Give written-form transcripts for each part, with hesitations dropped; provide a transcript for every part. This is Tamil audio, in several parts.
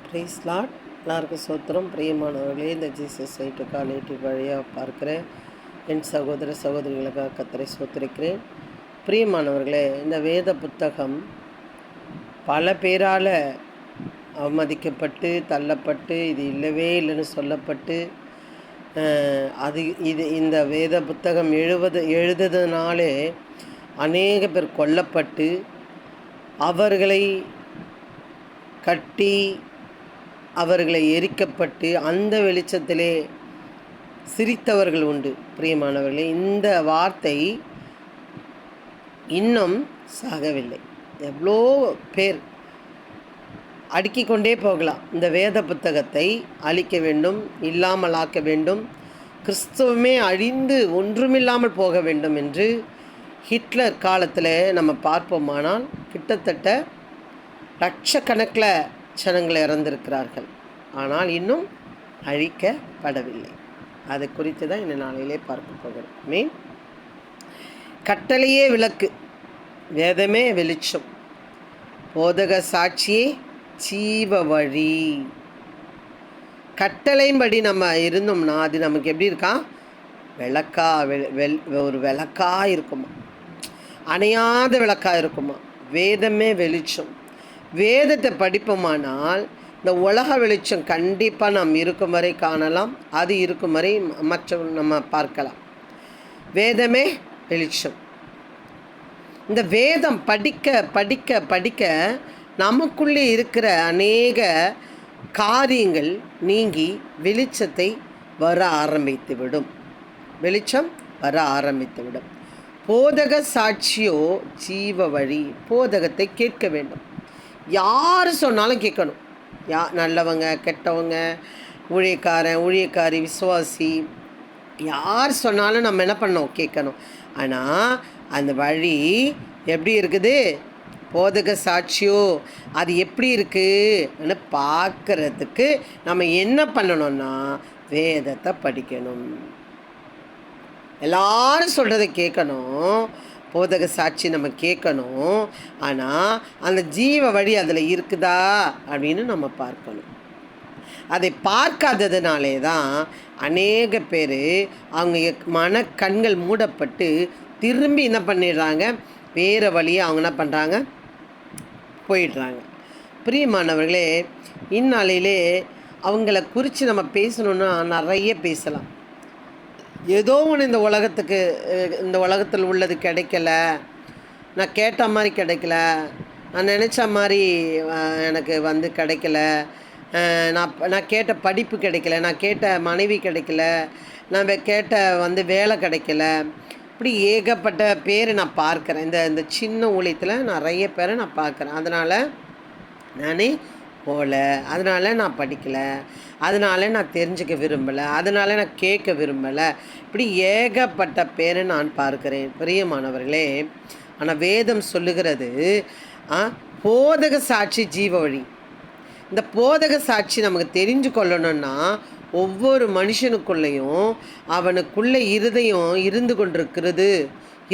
Price Lord. எல்லாருக்கும் சோத்திரம். பிரியமானவர்களே, இந்த ஜீசஸ் சைட்டு காலேட்டி வழியாக பார்க்குற என் சகோதர சகோதரிகளுக்காக கர்த்தரை சோத்திருக்கிறேன். பிரியமானவர்களே, இந்த வேத புத்தகம் பல பேரால் அவமதிக்கப்பட்டு தள்ளப்பட்டு இது இல்லவே இல்லைன்னு சொல்லப்பட்டு இந்த வேத புத்தகம் எழுதுனாலே அநேக பேர் கொல்லப்பட்டு அவர்களை கட்டி அவர்களை எரிக்கப்பட்டு அந்த வெளிச்சத்திலே சிரித்தவர்கள் உண்டு. பிரியமானவர்களே, இந்த வார்த்தை இன்னும் சாகவில்லை. எவ்வளோ பேர் அடுக்கிக் கொண்டே போகலாம். இந்த வேத புத்தகத்தை அழிக்க வேண்டும், இல்லாமல் ஆக்க வேண்டும், கிறிஸ்துவமே அழிந்து ஒன்றுமில்லாமல் போக வேண்டும் என்று ஹிட்லர் காலத்தில் நம்ம பார்ப்போமானால் கிட்டத்தட்ட லட்சக்கணக்கில் ஜனங்கள் இறந்திருக்கிறார்கள். ஆனால் இன்னும் அழிக்கப்படவில்லை. அது குறித்து தான் இந்த நாளிலே பார்க்க போகிறோம். கட்டளையே விளக்கு, வேதமே வெளிச்சம், போதக சாட்சியே ஜீவ வழி. கட்டளையின்படி நம்ம இருந்தோம்னா அது நமக்கு எப்படி இருக்கா? விளக்கா ஒரு விளக்கா இருக்குமா, அணையாத விளக்கா இருக்குமா. வேதமே வெளிச்சம். வேதத்தை படிப்போமானால் இந்த உலக வெளிச்சம் கண்டிப்பாக நாம் இருக்கும் வரை காணலாம், அது இருக்கும் வரை மற்ற நம்ம பார்க்கலாம். வேதமே வெளிச்சம். இந்த வேதம் படிக்க படிக்க படிக்க நமக்குள்ளே இருக்கிற அநேக காரியங்கள் நீங்கி வெளிச்சத்தை வர ஆரம்பித்துவிடும். வெளிச்சம் வர ஆரம்பித்துவிடும். போதக சாட்சியோ ஜீவ வழி. போதகத்தை கேட்க வேண்டும். யார் சொன்னாலும் கேட்கணும். நல்லவங்க கெட்டவங்க, ஊழியக்காரன் ஊழியக்காரி, விசுவாசி, யார் சொன்னாலும் நம்ம என்ன பண்ணோம்? கேட்கணும். ஆனால் அந்த வழி எப்படி இருக்குது? போதக சாட்சியோ அது எப்படி இருக்குன்னு பார்க்குறதுக்கு நம்ம என்ன பண்ணணும்னா வேதத்தை படிக்கணும். எல்லாரும் சொல்கிறத கேட்கணும். போதக சாட்சி நம்ம கேட்கணும். ஆனால் அந்த ஜீவ வழி அதில் இருக்குதா அப்படின்னு நம்ம பார்க்கணும். அதை பார்க்காததுனாலே தான் அநேக பேர் அவங்க கண்கள் மூடப்பட்டு திரும்பி என்ன பண்ணிடுறாங்க? வேறு வழியை அவங்க என்ன பண்ணுறாங்க? போயிடுறாங்க. பிரியமானவர்களே, இந்நாளிலே அவங்கள குறித்து நம்ம பேசணுன்னா நிறைய பேசலாம். ஏதோ ஒன்று இந்த உலகத்தில் உள்ளது கிடைக்கல, நான் கேட்ட மாதிரி கிடைக்கல, நான் நினச்ச மாதிரி எனக்கு கிடைக்கல, நான் கேட்ட படிப்பு கிடைக்கல, நான் கேட்ட மனைவி கிடைக்கல, நான் கேட்ட வேலை கிடைக்கல. இப்படி ஏகப்பட்ட பேர் நான் பார்க்குறேன். இந்த சின்ன ஊழியத்தில் நிறைய பேரை நான் பார்க்குறேன். அதனால் நானே போகல, அதனால் நான் படிக்கலை, அதனால் நான் தெரிஞ்சுக்க விரும்பலை, அதனால் நான் கேட்க விரும்பலை. இப்படி ஏகப்பட்ட பேரை நான் பார்க்கிறேன். பிரியமானவர்களே, ஆனால் வேதம் சொல்லுகிறது போதக சாட்சி ஜீவ வழி. இந்த போதக சாட்சி நமக்கு தெரிஞ்சு கொள்ளணும்னா ஒவ்வொரு மனுஷனுக்குள்ளேயும் அவனுக்குள்ள இருதயம் இருந்து கொண்டிருக்கிறது.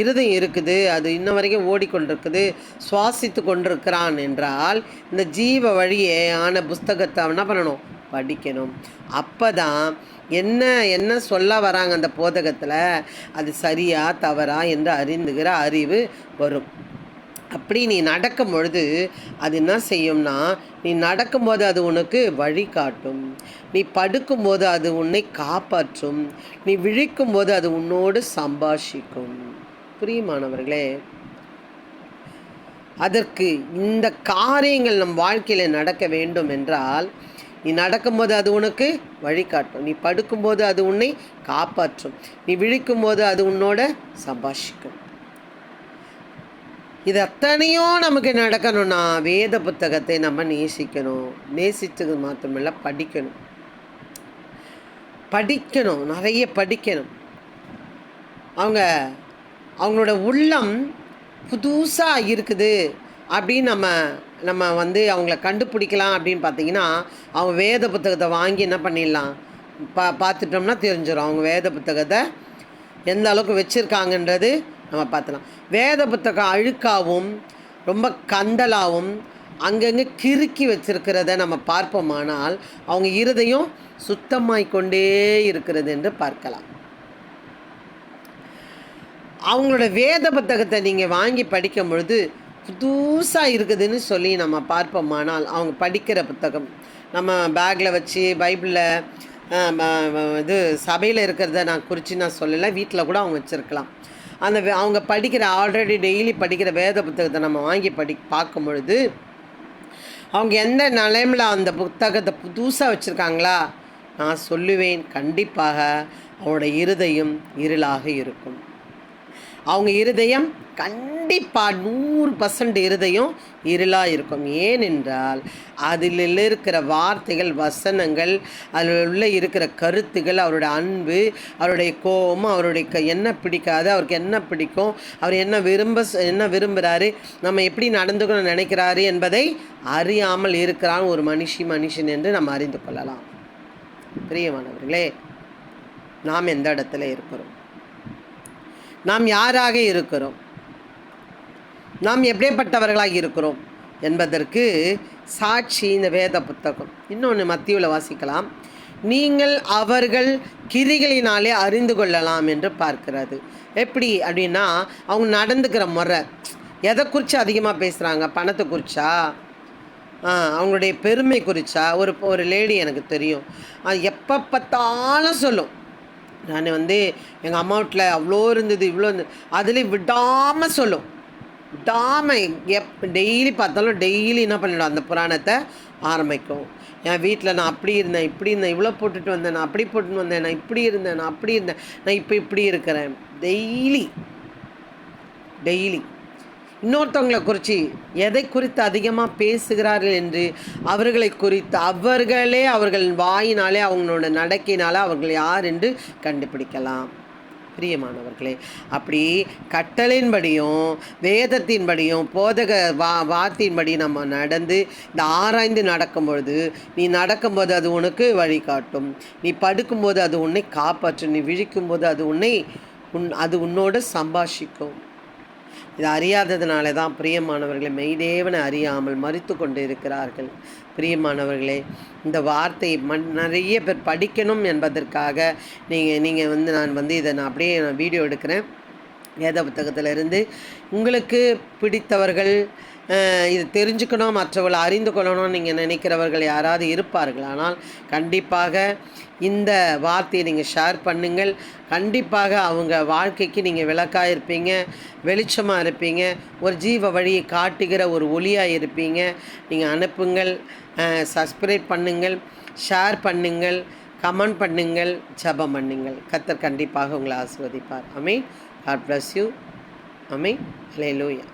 இருதயம் இருக்குது, அது இன்ன வரைக்கும் ஓடிக்கொண்டிருக்குது, சுவாசித்து கொண்டிருக்கிறான் என்றால் இந்த ஜீவ வழியே ஆன புஸ்தகத்தை என்ன பண்ணணும்? படிக்கணும். அப்போ தான் என்ன சொல்ல வராங்க அந்த போதகத்தில், அது சரியா தவறா என்று அறிந்துகிற அறிவு வரும். அப்படி நீ நடக்கும் பொழுது அது என்ன செய்யும்னா, நீ நடக்கும்போது அது உனக்கு வழி காட்டும், நீ படுக்கும்போது அது உன்னை காப்பாற்றும், நீ விழிக்கும்போது அது உன்னோடு சம்பாஷிக்கும். பிரியமானவர்களே, அதற்கு இந்த காரியங்கள் நம் வாழ்க்கையில் நடக்க வேண்டும் என்றால் நீ நடக்கும்போது அது உனக்கு வழிகாட்டும், நீ படுக்கும்போது அது உன்னை காப்பாற்றும், நீ விழிக்கும்போது அது உன்னோட சம்பாஷிக்கும். இது அத்தனையும் நமக்கு நடக்கணும்னா வேத புத்தகத்தை நம்ம நேசிக்கணும். நேசித்தது மாத்திரமில்லை, படிக்கணும், நிறைய படிக்கணும். அவங்களோட உள்ளம் புதுசாக இருக்குது அப்படின்னு நம்ம அவங்கள கண்டுபிடிக்கலாம். அப்படின்னு பார்த்தீங்கன்னா அவங்க வேத புத்தகத்தை வாங்கி என்ன பண்ணிடலாம்? பார்த்துட்டோம்னா தெரிஞ்சிடும் அவங்க வேத புத்தகத்தை எந்த அளவுக்கு வச்சுருக்காங்கன்றது நம்ம பார்த்துலாம். வேத புத்தகம் அழுக்காகவும் ரொம்ப கந்தலாகவும் அங்கங்கே கிறுக்கி வச்சிருக்கிறத நம்ம பார்ப்போமானால் அவங்க இருதயம் சுத்தமாய் கொண்டே இருக்கிறது என்று பார்க்கலாம். அவங்களோட வேத புத்தகத்தை நீங்கள் வாங்கி படிக்கும் பொழுது புதுசாக இருக்குதுன்னு சொல்லி நம்ம பார்ப்போமானால் அவங்க படிக்கிற புத்தகம் நம்ம பேக்கில் வச்சு பைபிளில் இது சபையில் இருக்கிறத நான் குறித்து நான் சொல்லலை, வீட்டில் கூட அவங்க வச்சுருக்கலாம். அந்த அவங்க படிக்கிற ஆல்ரெடி டெய்லி படிக்கிற வேத புத்தகத்தை நம்ம வாங்கி பார்க்கும் பொழுது அவங்க எந்த நிலைமையில் அந்த புத்தகத்தை புதுசாக வச்சுருக்காங்களா, நான் சொல்லுவேன் கண்டிப்பாக அவங்களோட இருதயம் இருளாக இருக்கும். அவங்க இருதயம் கண்டிப்பாக 100% இருதயம் இருளாக இருக்கும். ஏனென்றால் அதில் இருக்கிற வார்த்தைகள், வசனங்கள், அதில் இருக்கிற கருத்துகள், அவருடைய அன்பு, அவருடைய கோபம், அவருடைய என்ன பிடிக்காது, அவருக்கு என்ன பிடிக்கும், அவர் என்ன விரும்புகிறாரு, நம்ம எப்படி நடந்துக்கணும்னு நினைக்கிறாரு என்பதை அறியாமல் இருக்கிறான் ஒரு மனுஷன் என்று நம்ம அறிந்து கொள்ளலாம். பிரியமானவர்களே, நாம் எந்த இடத்துல இருக்கிறோம், நாம் யாராக இருக்கிறோம், நாம் எப்படிப்பட்டவர்களாக இருக்கிறோம் என்பதற்கு சாட்சி இந்த வேத புத்தகம். இன்னொன்று மத்தியில் வாசிக்கலாம், நீங்கள் அவர்கள் கிரிகளினாலே அறிந்து கொள்ளலாம் என்று பார்க்கிறது. எப்படி அப்படின்னா அவங்க நடந்துக்கிற முறை, எதை குறித்து அதிகமாக பேசுகிறாங்க, பணத்தை குறிச்சா, அவங்களுடைய பெருமை குறிச்சா. ஒரு லேடி எனக்கு தெரியும், எப்போ பார்த்தாலும் சொல்லும், நான் எங்கள் அம்மா வீட்டில் அவ்வளோ இருந்தது இவ்வளோ இருந்தது, அதில் விடாமல் சொல்லும், விடாமல் டெய்லி பார்த்தாலும் டெய்லி என்ன பண்ணிடும், அந்த புராணத்தை ஆரம்பிக்கும். என் வீட்டில் நான் அப்படி இருந்தேன், இப்படி இருந்தேன், இவ்வளோ போட்டுட்டு வந்தேன், நான் அப்படி போட்டுட்டு வந்தேன், நான் இப்படி இருந்தேன், நான் அப்படி இருந்தேன், நான் இப்படி இருக்கிறேன். டெய்லி இன்னொருத்தவங்களை குறித்து எதை குறித்து அதிகமாக பேசுகிறார்கள் என்று அவர்களை குறித்து அவர்கள் வாயினாலே அவங்களோட நடக்கையினால அவர்கள் யார் என்று கண்டுபிடிக்கலாம். பிரியமானவர்களே, அப்படி கட்டளையின்படியும் வேதத்தின்படியும் போதக வார்த்தையின்படி நம்ம நடந்து இந்த ஆராய்ந்து நடக்கும்பொழுது, நீ நடக்கும்போது அது உனக்கு வழிகாட்டும், நீ படுக்கும்போது அது உன்னை காப்பாற்றும், நீ விழிக்கும்போது அது உன்னோடு சம்பாஷிக்கும். இது அறியாததுனால தான் பிரியமானவர்களை மெய்தேவனை அறியாமல் மறித்து கொண்டு இருக்கிறார்கள். பிரியமானவர்களே, இந்த வார்த்தையை நிறைய பேர் படிக்கணும் என்பதற்காக நீங்கள் நான் இதை அப்படியே வீடியோ எடுக்கிறேன். வேத புத்தகத்திலிருந்து உங்களுக்கு பிடித்தவர்கள் இது தெரிஞ்சுக்கணும், மற்றவர்களை அறிந்து கொள்ளணும்னு நீங்கள் நினைக்கிறவர்கள் யாராவது இருப்பார்கள். ஆனால் கண்டிப்பாக இந்த வார்த்தையை நீங்கள் ஷேர் பண்ணுங்கள். கண்டிப்பாக அவங்க வாழ்க்கைக்கு நீங்கள் விளக்காக இருப்பீங்க, வெளிச்சமாக இருப்பீங்க, ஒரு ஜீவ வழியை காட்டுகிற ஒரு ஒளியாக இருப்பீங்க. நீங்கள் அனுப்புங்கள், சப்ஸ்கிரைப் பண்ணுங்கள், ஷேர் பண்ணுங்கள், கமெண்ட் பண்ணுங்கள், ஜெபம் பண்ணுங்கள். கர்த்தர் கண்டிப்பாக உங்களை ஆசீர்வதிப்பார். ஆமென். God bless you. Amen. Hallelujah.